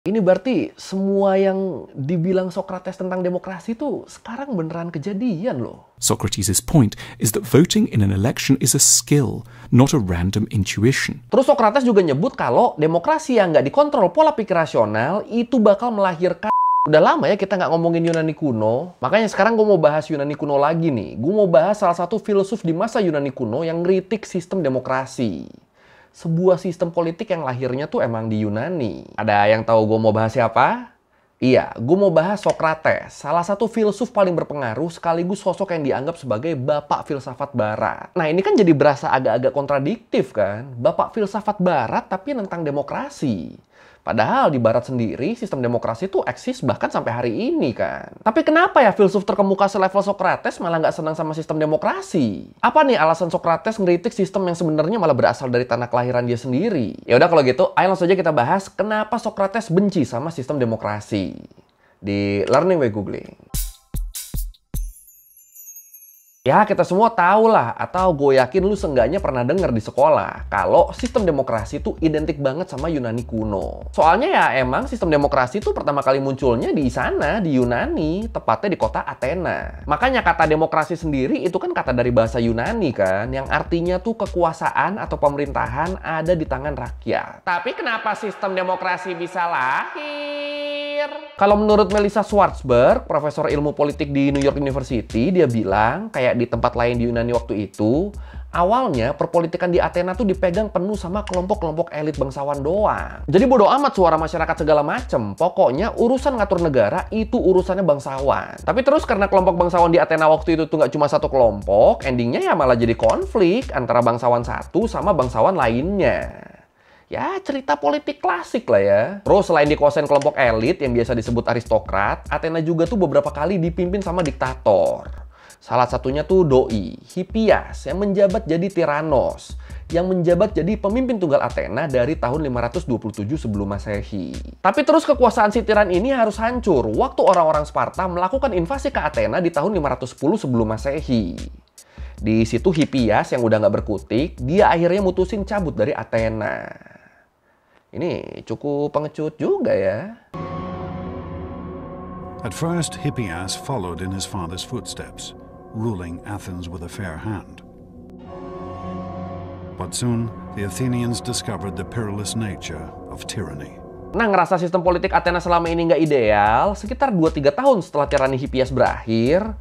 Ini berarti semua yang dibilang Socrates tentang demokrasi tuh sekarang beneran kejadian loh. Socrates' point is that voting in an election is a skill, not a random intuition. Terus Socrates juga nyebut kalau demokrasi yang nggak dikontrol pola pikir rasional itu bakal melahirkan. Udah lama ya kita nggak ngomongin Yunani kuno, makanya sekarang gue mau bahas Yunani kuno lagi nih. Gue mau bahas salah satu filsuf di masa Yunani kuno yang ngeritik sistem demokrasi. Sebuah sistem politik yang lahirnya tuh emang di Yunani. Ada yang tahu gue mau bahas siapa? Iya, gue mau bahas Socrates, salah satu filsuf paling berpengaruh sekaligus sosok yang dianggap sebagai bapak filsafat barat. Nah ini kan jadi berasa agak-agak kontradiktif kan? Bapak filsafat barat tapi tentang demokrasi. Padahal di barat sendiri sistem demokrasi itu eksis bahkan sampai hari ini kan. Tapi kenapa ya filsuf terkemuka selevel Socrates malah nggak senang sama sistem demokrasi? Apa nih alasan Socrates ngeritik sistem yang sebenarnya malah berasal dari tanah kelahiran dia sendiri? Ya udah kalau gitu, ayo langsung aja kita bahas kenapa Socrates benci sama sistem demokrasi di Learning by Googling. Ya, kita semua tahu lah, atau gue yakin lu seenggaknya pernah denger di sekolah kalau sistem demokrasi itu identik banget sama Yunani kuno. Soalnya ya emang sistem demokrasi itu pertama kali munculnya di sana, di Yunani, tepatnya di kota Athena. Makanya kata demokrasi sendiri itu kan kata dari bahasa Yunani kan, yang artinya tuh kekuasaan atau pemerintahan ada di tangan rakyat. Tapi kenapa sistem demokrasi bisa lahir? Kalau menurut Melissa Schwarzberg, profesor ilmu politik di New York University, dia bilang kayak di tempat lain di Yunani waktu itu, awalnya perpolitikan di Athena tuh dipegang penuh sama kelompok-kelompok elit bangsawan doang. Jadi bodo amat suara masyarakat segala macem. Pokoknya urusan ngatur negara itu urusannya bangsawan. Tapi terus karena kelompok bangsawan di Athena waktu itu tuh nggak cuma satu kelompok, endingnya ya malah jadi konflik antara bangsawan satu sama bangsawan lainnya. Ya, cerita politik klasik lah ya. Terus selain dikuasain kelompok elit yang biasa disebut aristokrat, Athena juga tuh beberapa kali dipimpin sama diktator. Salah satunya tuh Doi, Hippias, yang menjabat jadi Tyrannos, yang menjabat jadi pemimpin tunggal Athena dari tahun 527 sebelum Masehi. Tapi terus kekuasaan si tiran ini harus hancur waktu orang-orang Sparta melakukan invasi ke Athena di tahun 510 sebelum Masehi. Di situ Hippias yang udah nggak berkutik, dia akhirnya mutusin cabut dari Athena. Ini cukup pengecut juga ya. At first, Hippias followed in his father's footsteps, ruling Athens with a fair hand. But soon, the Athenians discovered the perilous nature of tyranny. Nah, ngerasa sistem politik Athena selama ini nggak ideal, sekitar 2-3 tahun setelah tirani Hippias berakhir,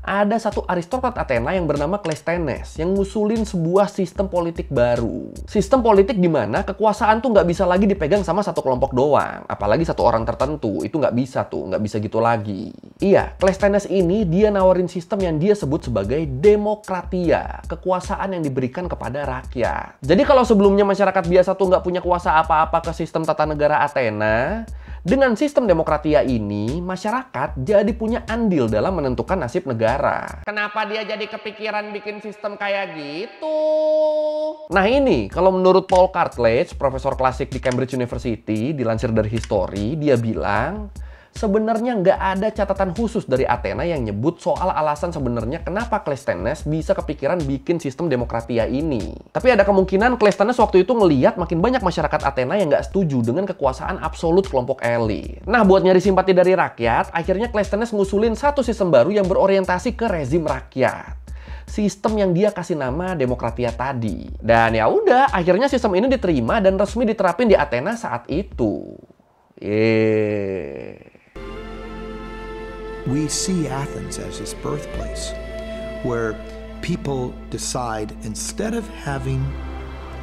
ada satu aristokrat Athena yang bernama Cleisthenes yang ngusulin sebuah sistem politik baru. Sistem politik di mana kekuasaan tuh nggak bisa lagi dipegang sama satu kelompok doang. Apalagi satu orang tertentu, itu nggak bisa tuh, nggak bisa gitu lagi. Iya, Cleisthenes ini dia nawarin sistem yang dia sebut sebagai demokratia. Kekuasaan yang diberikan kepada rakyat. Jadi kalau sebelumnya masyarakat biasa tuh nggak punya kuasa apa-apa ke sistem tata negara Athena, dengan sistem demokratia ini, masyarakat jadi punya andil dalam menentukan nasib negara. Kenapa dia jadi kepikiran bikin sistem kayak gitu? Nah ini, kalau menurut Paul Cartledge, profesor klasik di Cambridge University, dilansir dari History, dia bilang, sebenarnya nggak ada catatan khusus dari Athena yang nyebut soal alasan sebenarnya kenapa Cleisthenes bisa kepikiran bikin sistem demokratia ini. Tapi ada kemungkinan Cleisthenes waktu itu ngeliat makin banyak masyarakat Athena yang nggak setuju dengan kekuasaan absolut kelompok elit. Nah, buat nyari simpati dari rakyat, akhirnya Cleisthenes ngusulin satu sistem baru yang berorientasi ke rezim rakyat. Sistem yang dia kasih nama demokratia tadi. Dan ya udah, akhirnya sistem ini diterima dan resmi diterapin di Athena saat itu. We see Athens as his birthplace, where people decide instead of having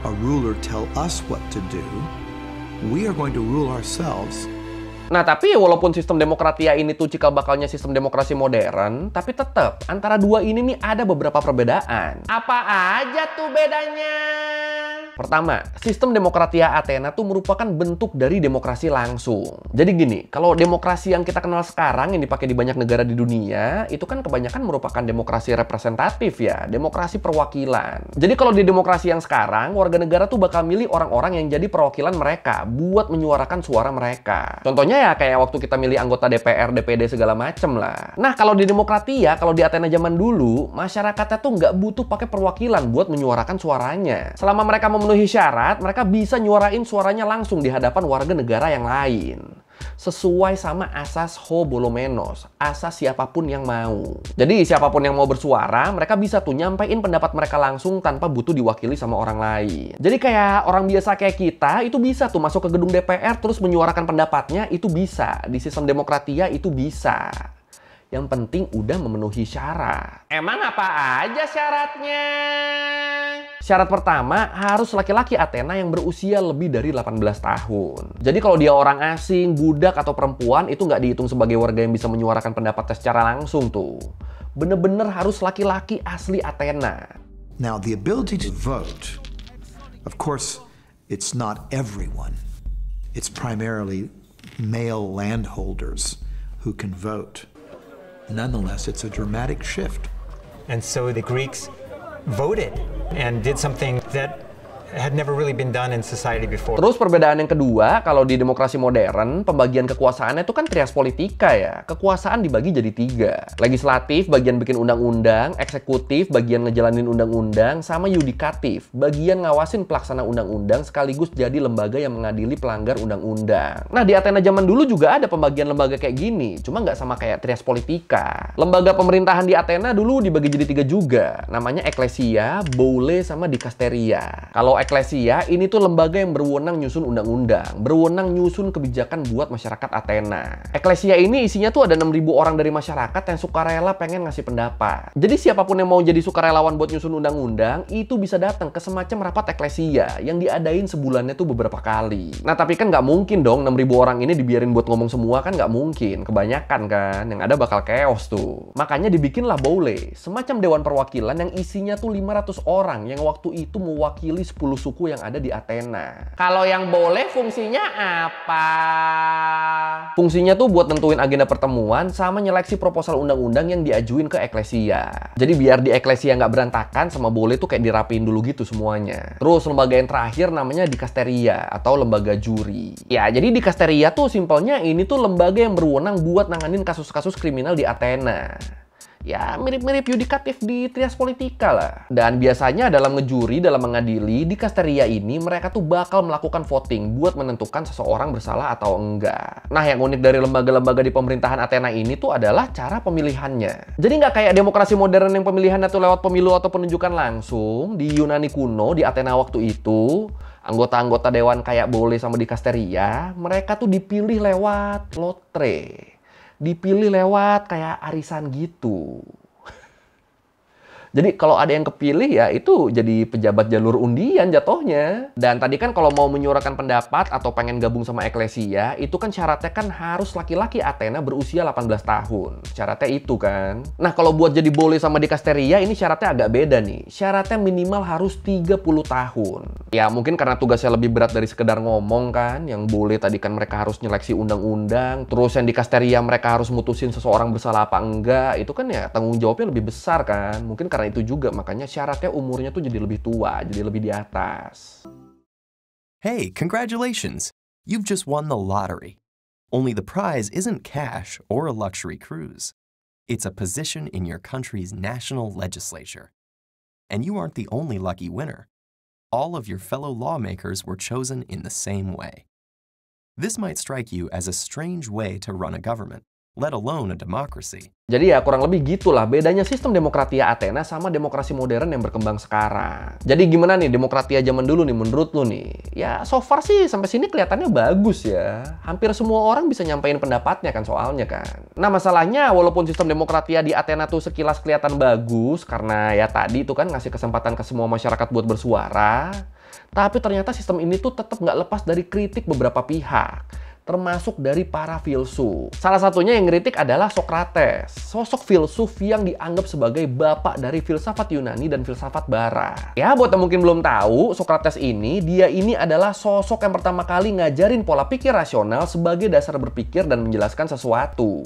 a ruler tell us what to do, we are going to rule ourselves. Nah, tapi walaupun sistem demokratia ini tuh cikal bakalnya sistem demokrasi modern, tapi tetap antara dua ini nih ada beberapa perbedaan. Apa aja tuh bedanya? Pertama, sistem demokratia Athena tuh merupakan bentuk dari demokrasi langsung. Jadi gini, kalau demokrasi yang kita kenal sekarang yang dipakai di banyak negara di dunia, itu kan kebanyakan merupakan demokrasi representatif ya, demokrasi perwakilan. Jadi kalau di demokrasi yang sekarang, warga negara tuh bakal milih orang-orang yang jadi perwakilan mereka buat menyuarakan suara mereka. Contohnya ya kayak waktu kita milih anggota DPR, DPD segala macem lah. Nah, kalau di demokratia, kalau di Athena zaman dulu, masyarakatnya tuh nggak butuh pakai perwakilan buat menyuarakan suaranya. Selama mereka memenuhi syarat, mereka bisa nyuarain suaranya langsung di hadapan warga negara yang lain. Sesuai sama asas Hobolomenos, asas siapapun yang mau. Jadi siapapun yang mau bersuara, mereka bisa tuh nyampein pendapat mereka langsung tanpa butuh diwakili sama orang lain. Jadi kayak orang biasa kayak kita, itu bisa tuh masuk ke gedung DPR terus menyuarakan pendapatnya, itu bisa. Di sistem demokratia itu bisa. Yang penting udah memenuhi syarat. Emang apa aja syaratnya? Syarat pertama, harus laki-laki Athena yang berusia lebih dari 18 tahun. Jadi kalau dia orang asing, budak, atau perempuan, itu nggak dihitung sebagai warga yang bisa menyuarakan pendapatnya secara langsung tuh. Bener-bener harus laki-laki asli Athena. Now, the ability to vote, of course, it's not everyone. It's primarily male landholders who can vote. Nonetheless, it's a dramatic shift. And so the Greeks voted and did something that had never really been done in society before. Terus perbedaan yang kedua, kalau di demokrasi modern, pembagian kekuasaannya itu kan trias politika ya. Kekuasaan dibagi jadi 3. Legislatif, bagian bikin undang-undang, eksekutif, bagian ngejalanin undang-undang, sama yudikatif, bagian ngawasin pelaksana undang-undang sekaligus jadi lembaga yang mengadili pelanggar undang-undang. Nah, di Athena zaman dulu juga ada pembagian lembaga kayak gini, cuma nggak sama kayak trias politika. Lembaga pemerintahan di Athena dulu dibagi jadi 3 juga, namanya eklesia, boule, sama dikasteria. Kalau eklesia ini tuh lembaga yang berwenang nyusun undang-undang, berwenang nyusun kebijakan buat masyarakat Athena. Eklesia ini isinya tuh ada 6.000 orang dari masyarakat yang sukarela pengen ngasih pendapat. Jadi siapapun yang mau jadi sukarelawan buat nyusun undang-undang, itu bisa datang ke semacam rapat eklesia yang diadain sebulannya tuh beberapa kali. Nah tapi kan nggak mungkin dong 6.000 orang ini dibiarin buat ngomong semua, kan nggak mungkin. Kebanyakan kan, yang ada bakal chaos tuh. Makanya dibikinlah boule, semacam dewan perwakilan yang isinya tuh 500 orang yang waktu itu mewakili 10 suku yang ada di Athena. Kalau yang boleh fungsinya apa? Fungsinya tuh buat nentuin agenda pertemuan sama nyeleksi proposal undang-undang yang diajuin ke eklesia. Jadi biar di eklesia nggak berantakan, sama boleh tuh kayak dirapiin dulu gitu semuanya. Terus lembaga yang terakhir namanya dikasteria atau lembaga juri. Ya jadi dikasteria tuh simpelnya ini tuh lembaga yang berwenang buat nanganin kasus-kasus kriminal di Athena. Ya mirip-mirip yudikatif di trias politika lah. Dan biasanya dalam ngejuri, dalam mengadili, di kasteria ini mereka tuh bakal melakukan voting buat menentukan seseorang bersalah atau enggak. Nah yang unik dari lembaga-lembaga di pemerintahan Athena ini tuh adalah cara pemilihannya. Jadi nggak kayak demokrasi modern yang pemilihannya tuh lewat pemilu atau penunjukan langsung. Di Yunani kuno, di Athena waktu itu, anggota-anggota dewan kayak boleh sama di kasteria, mereka tuh dipilih lewat lotre. Dipilih lewat kayak arisan gitu. Jadi kalau ada yang kepilih ya itu jadi pejabat jalur undian jatuhnya. Dan tadi kan kalau mau menyuarakan pendapat atau pengen gabung sama eklesia, itu kan syaratnya kan harus laki-laki Athena berusia 18 tahun. Syaratnya itu kan. Nah kalau buat jadi boleh sama dikasteria ini syaratnya agak beda nih. Syaratnya minimal harus 30 tahun. Ya mungkin karena tugasnya lebih berat dari sekedar ngomong kan. Yang boleh tadi kan mereka harus nyeleksi undang-undang. Terus yang dikasteria mereka harus mutusin seseorang bersalah apa enggak. Itu kan ya tanggung jawabnya lebih besar kan. Mungkin karena itu juga makanya syaratnya umurnya tuh jadi lebih tua, jadi lebih di atas. Hey, congratulations! You've just won the lottery. Only the prize isn't cash or a luxury cruise. It's a position in your country's national legislature. And you aren't the only lucky winner. All of your fellow lawmakers were chosen in the same way. This might strike you as a strange way to run a government, let alone a democracy. Jadi ya kurang lebih gitulah bedanya sistem demokratia Athena sama demokrasi modern yang berkembang sekarang. Jadi gimana nih demokratia zaman dulu nih menurut lu nih? Ya so far sih sampai sini kelihatannya bagus ya. Hampir semua orang bisa nyampein pendapatnya kan soalnya kan. Nah masalahnya walaupun sistem demokratia di Athena tuh sekilas kelihatan bagus karena ya tadi itu kan ngasih kesempatan ke semua masyarakat buat bersuara. Tapi ternyata sistem ini tuh tetap nggak lepas dari kritik beberapa pihak. Termasuk dari para filsuf. Salah satunya yang ngeritik adalah Socrates, sosok filsuf yang dianggap sebagai bapak dari filsafat Yunani dan filsafat Barat. Ya, buat yang mungkin belum tahu, Socrates dia ini adalah sosok yang pertama kali ngajarin pola pikir rasional sebagai dasar berpikir dan menjelaskan sesuatu.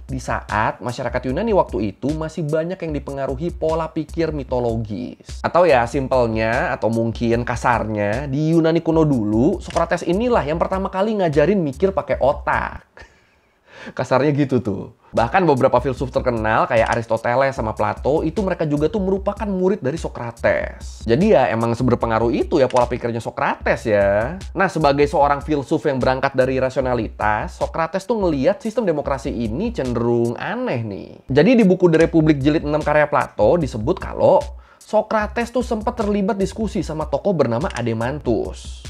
Di saat masyarakat Yunani waktu itu masih banyak yang dipengaruhi pola pikir mitologis. Atau ya simpelnya atau mungkin kasarnya, di Yunani kuno dulu, Socrates inilah yang pertama kali ngajarin mikir pakai otak. Kasarnya gitu tuh. Bahkan beberapa filsuf terkenal kayak Aristoteles sama Plato itu mereka juga tuh merupakan murid dari Socrates. Jadi ya emang seberpengaruh itu ya pola pikirnya Socrates ya. Nah, sebagai seorang filsuf yang berangkat dari rasionalitas, Socrates tuh ngelihat sistem demokrasi ini cenderung aneh nih. Jadi di buku The Republic jilid 6 karya Plato disebut kalau Socrates tuh sempat terlibat diskusi sama tokoh bernama Adeimantus.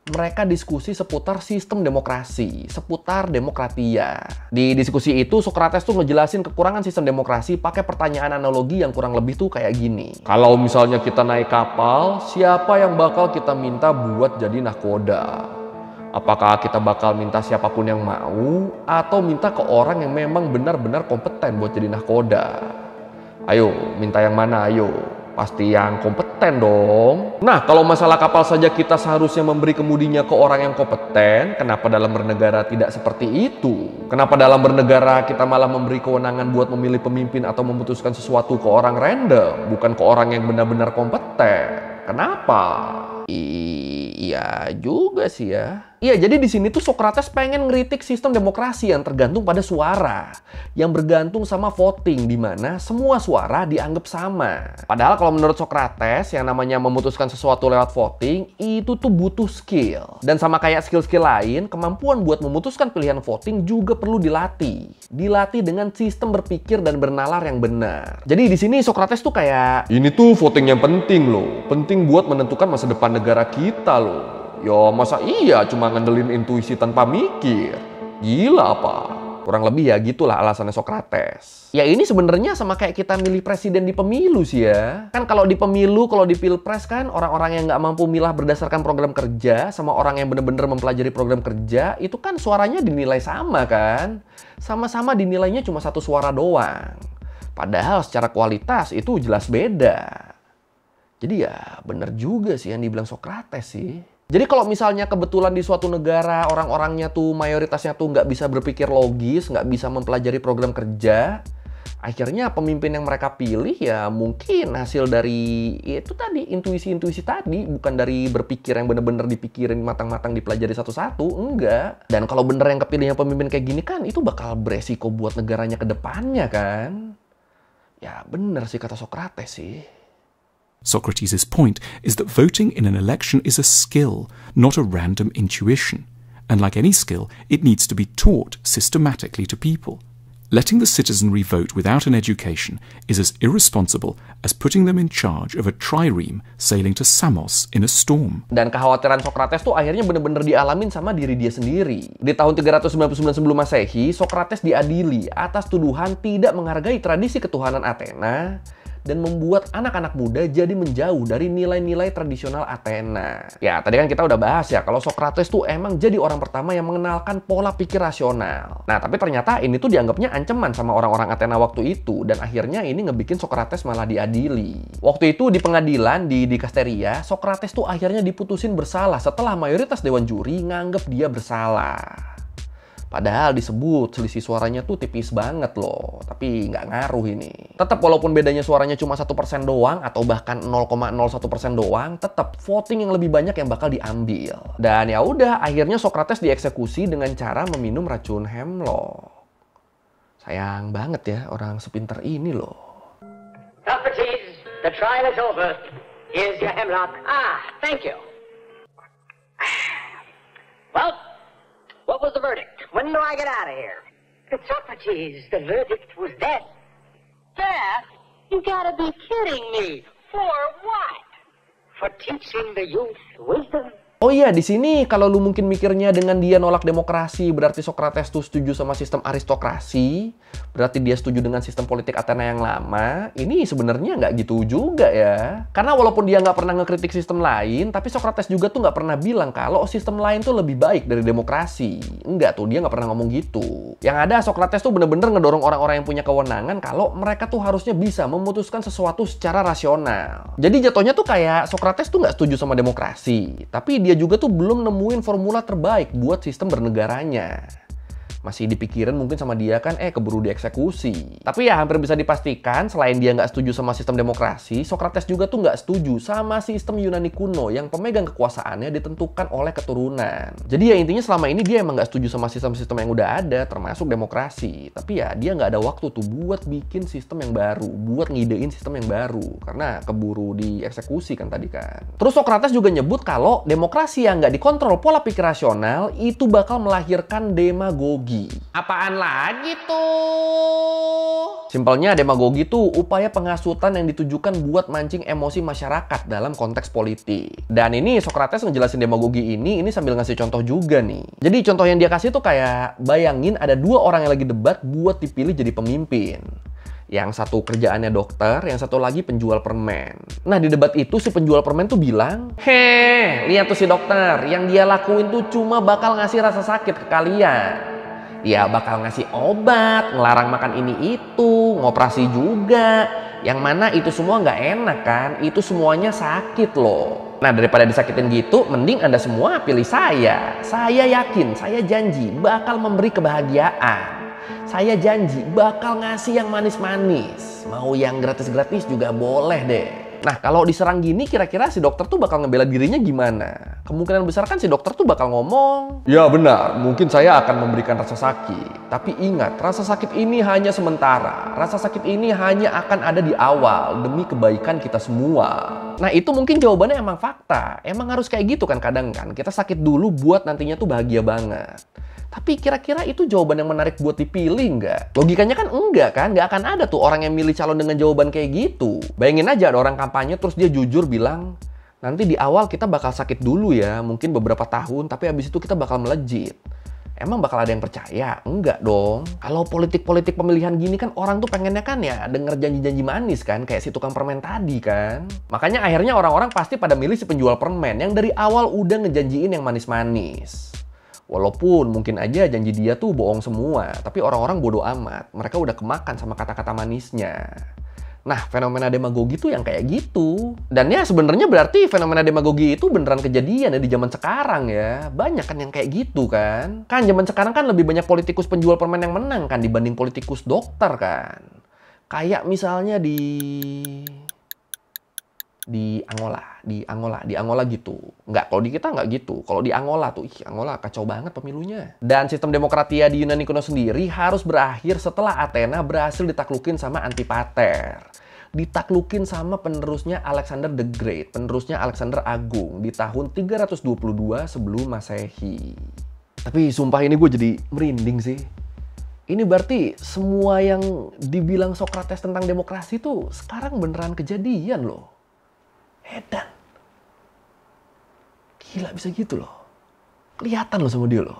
Mereka diskusi seputar sistem demokrasi, seputar demokratia. Di diskusi itu, Socrates tuh ngejelasin kekurangan sistem demokrasi pakai pertanyaan analogi yang kurang lebih tuh kayak gini. Kalau misalnya kita naik kapal, siapa yang bakal kita minta buat jadi nahkoda? Apakah kita bakal minta siapapun yang mau, atau minta ke orang yang memang benar-benar kompeten buat jadi nahkoda? Ayo, minta yang mana? Ayo. Pasti yang kompeten dong. Nah, kalau masalah kapal saja kita seharusnya memberi kemudinya ke orang yang kompeten, kenapa dalam bernegara tidak seperti itu? Kenapa dalam bernegara kita malah memberi kewenangan buat memilih pemimpin atau memutuskan sesuatu ke orang random, bukan ke orang yang benar-benar kompeten? Kenapa? Iya juga sih ya. Iya, jadi di sini tuh Socrates pengen ngeritik sistem demokrasi yang tergantung pada suara, yang bergantung sama voting, di mana semua suara dianggap sama. Padahal kalau menurut Socrates, yang namanya memutuskan sesuatu lewat voting, itu tuh butuh skill. Dan sama kayak skill-skill lain, kemampuan buat memutuskan pilihan voting juga perlu dilatih. Dilatih dengan sistem berpikir dan bernalar yang benar. Jadi di sini Socrates tuh kayak, ini tuh voting yang penting loh. Penting buat menentukan masa depan negara kita loh. Ya masa iya cuma ngandelin intuisi tanpa mikir? Gila apa? Kurang lebih ya gitulah alasannya Socrates. Ya ini sebenarnya sama kayak kita milih presiden di pemilu sih ya. Kan kalau di pemilu, kalau di pilpres kan orang-orang yang nggak mampu milah berdasarkan program kerja sama orang yang bener-bener mempelajari program kerja itu kan suaranya dinilai sama kan. Sama-sama dinilainya cuma satu suara doang. Padahal secara kualitas itu jelas beda. Jadi ya bener juga sih yang dibilang Socrates sih. Jadi kalau misalnya kebetulan di suatu negara orang-orangnya tuh mayoritasnya tuh nggak bisa berpikir logis, nggak bisa mempelajari program kerja, akhirnya pemimpin yang mereka pilih ya mungkin hasil dari itu tadi, intuisi-intuisi tadi, bukan dari berpikir yang bener-bener dipikirin matang-matang dipelajari satu-satu, enggak. Dan kalau bener yang kepilihnya pemimpin kayak gini kan itu bakal beresiko buat negaranya ke depannya kan. Ya bener sih kata Socrates sih. Socrates' point is that voting in an election is a skill, not a random intuition. And like any skill, it needs to be taught systematically to people. Letting the citizenry vote without an education is as irresponsible as putting them in charge of a trireme sailing to Samos in a storm. Dan kekhawatiran Socrates tuh akhirnya bener-bener dialamin sama diri dia sendiri. Di tahun 399 sebelum Masehi, Socrates diadili atas tuduhan tidak menghargai tradisi ketuhanan Athena dan membuat anak-anak muda jadi menjauh dari nilai-nilai tradisional Athena. Ya, tadi kan kita udah bahas ya, kalau Socrates tuh emang jadi orang pertama yang mengenalkan pola pikir rasional. Nah, tapi ternyata ini tuh dianggapnya ancaman sama orang-orang Athena waktu itu, dan akhirnya ini ngebikin Socrates malah diadili. Waktu itu di pengadilan di Dikasteria, Socrates tuh akhirnya diputusin bersalah setelah mayoritas dewan juri nganggep dia bersalah. Padahal disebut selisih suaranya tuh tipis banget loh, tapi nggak ngaruh ini. Tetap walaupun bedanya suaranya cuma 1% doang atau bahkan 0,01% doang, tetap voting yang lebih banyak yang bakal diambil. Dan ya udah, akhirnya Socrates dieksekusi dengan cara meminum racun hemlock. Sayang banget ya orang sepinter ini loh. Socrates, the trial is over. Here's your hemlock. Ah, thank you. Well, what was the verdict? When do I get out of here? Socrates, the verdict was death. Death? You gotta be kidding me. For what? For teaching the youth wisdom. Oh iya, di sini kalau lu mungkin mikirnya dengan dia nolak demokrasi, berarti Socrates tuh setuju sama sistem aristokrasi, berarti dia setuju dengan sistem politik Athena yang lama. Ini sebenarnya nggak gitu juga ya. Karena walaupun dia nggak pernah ngekritik sistem lain, tapi Socrates juga tuh nggak pernah bilang kalau sistem lain tuh lebih baik dari demokrasi. Enggak tuh, dia nggak pernah ngomong gitu. Yang ada Socrates tuh bener-bener ngedorong orang-orang yang punya kewenangan kalau mereka tuh harusnya bisa memutuskan sesuatu secara rasional. Jadi jatuhnya tuh kayak Socrates tuh nggak setuju sama demokrasi, tapi dia juga tuh belum nemuin formula terbaik buat sistem bernegaranya. Masih dipikirin mungkin sama dia kan, keburu dieksekusi. Tapi ya hampir bisa dipastikan, selain dia nggak setuju sama sistem demokrasi, Socrates juga tuh nggak setuju sama sistem Yunani kuno yang pemegang kekuasaannya ditentukan oleh keturunan. Jadi ya intinya selama ini dia emang nggak setuju sama sistem-sistem yang udah ada, termasuk demokrasi. Tapi ya dia nggak ada waktu tuh buat bikin sistem yang baru, buat ngidein sistem yang baru. Karena keburu dieksekusi kan tadi kan. Terus Socrates juga nyebut kalau demokrasi yang nggak dikontrol pola pikir rasional itu bakal melahirkan demagogi. Apaan lagi tuh? Simpelnya demagogi tuh upaya penghasutan yang ditujukan buat mancing emosi masyarakat dalam konteks politik. Dan ini Socrates ngejelasin demagogi ini sambil ngasih contoh juga nih. Jadi contoh yang dia kasih tuh kayak bayangin ada 2 orang yang lagi debat buat dipilih jadi pemimpin. Yang satu kerjaannya dokter, yang satu lagi penjual permen. Nah di debat itu si penjual permen tuh bilang, lihat tuh si dokter, yang dia lakuin tuh cuma bakal ngasih rasa sakit ke kalian. Ya bakal ngasih obat, ngelarang makan ini itu, ngoperasi juga. Yang mana itu semua nggak enak kan, itu semuanya sakit loh. Nah daripada disakitin gitu, mending Anda semua pilih saya. Saya yakin, saya janji bakal memberi kebahagiaan. Saya janji bakal ngasih yang manis-manis. Mau yang gratis-gratis juga boleh deh. Nah kalau diserang gini kira-kira si dokter tuh bakal ngebela dirinya gimana? Kemungkinan besar kan si dokter tuh bakal ngomong, ya benar, mungkin saya akan memberikan rasa sakit. Tapi ingat, rasa sakit ini hanya sementara. Rasa sakit ini hanya akan ada di awal demi kebaikan kita semua. Nah itu mungkin jawabannya emang fakta. Emang harus kayak gitu kan kadang kan. Kita sakit dulu buat nantinya tuh bahagia banget. Tapi kira-kira itu jawaban yang menarik buat dipilih nggak? Logikanya kan enggak kan? Nggak akan ada tuh orang yang milih calon dengan jawaban kayak gitu. Bayangin aja ada orang kampanye terus dia jujur bilang, nanti di awal kita bakal sakit dulu ya, mungkin beberapa tahun, tapi abis itu kita bakal melejit. Emang bakal ada yang percaya? Enggak dong. Kalau politik-politik pemilihan gini kan orang tuh pengennya kan ya denger janji-janji manis kan, kayak si tukang permen tadi kan. Makanya akhirnya orang-orang pasti pada milih si penjual permen yang dari awal udah ngejanjiin yang manis-manis. Walaupun mungkin aja janji dia tuh bohong semua, tapi orang-orang bodoh amat. Mereka udah kemakan sama kata-kata manisnya. Nah, fenomena demagogi tuh yang kayak gitu. Dan ya sebenarnya berarti fenomena demagogi itu beneran kejadian ya di zaman sekarang ya. Banyak kan yang kayak gitu kan. Kan zaman sekarang kan lebih banyak politikus penjual permen yang menang kan dibanding politikus dokter kan. Kayak misalnya di Angola gitu. Nggak, kalau di kita nggak gitu. Kalau di Angola tuh, Angola kacau banget pemilunya. Dan sistem demokratia di Yunani kuno sendiri harus berakhir setelah Athena berhasil ditaklukin sama Antipater. Ditaklukin sama penerusnya Alexander the Great, penerusnya Alexander Agung di tahun 322 sebelum Masehi. Tapi sumpah ini gue jadi merinding sih. Ini berarti semua yang dibilang Socrates tentang demokrasi tuh sekarang beneran kejadian loh. Edan. Gila bisa gitu loh. Kelihatan loh sama dia loh.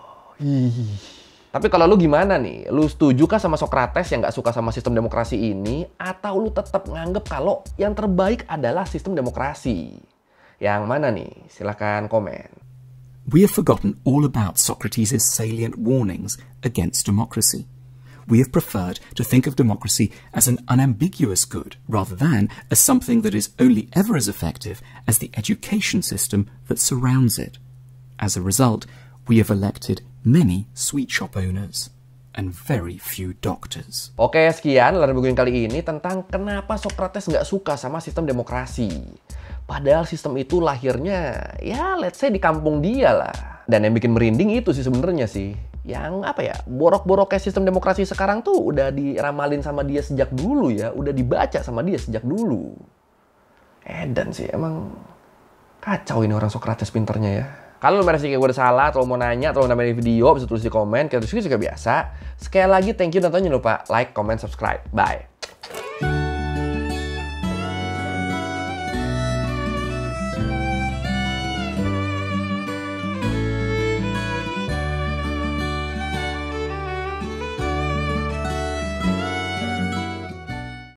Tapi kalau lu gimana nih? Lu setuju kah sama Socrates yang gak suka sama sistem demokrasi ini? Atau lu tetap nganggep kalau yang terbaik adalah sistem demokrasi? Yang mana nih? Silahkan komen. We have forgotten all about Socrates' salient warnings against democracy. We have preferred to think of democracy as an unambiguous good rather than as something that is only ever as effective as the education system that surrounds it. As a result, we have elected many sweet shop owners and very few doctors. Oke, sekian layar buku kali ini tentang kenapa Socrates nggak suka sama sistem demokrasi. Padahal sistem itu lahirnya, ya let's say di kampung dia lah. Dan yang bikin merinding itu sih sebenarnya sih. Yang apa ya, borok-boroknya sistem demokrasi sekarang tuh udah diramalin sama dia sejak dulu ya. Udah dibaca sama dia sejak dulu. Edan sih, emang kacau ini orang Socrates pinternya ya. Kalau lu merasa kayak gue udah salah, atau mau nanya, atau mau nambahin video, bisa tulis di komen. Kita diskusi juga biasa. Sekali lagi, thank you, dan jangan lupa like, comment, subscribe. Bye.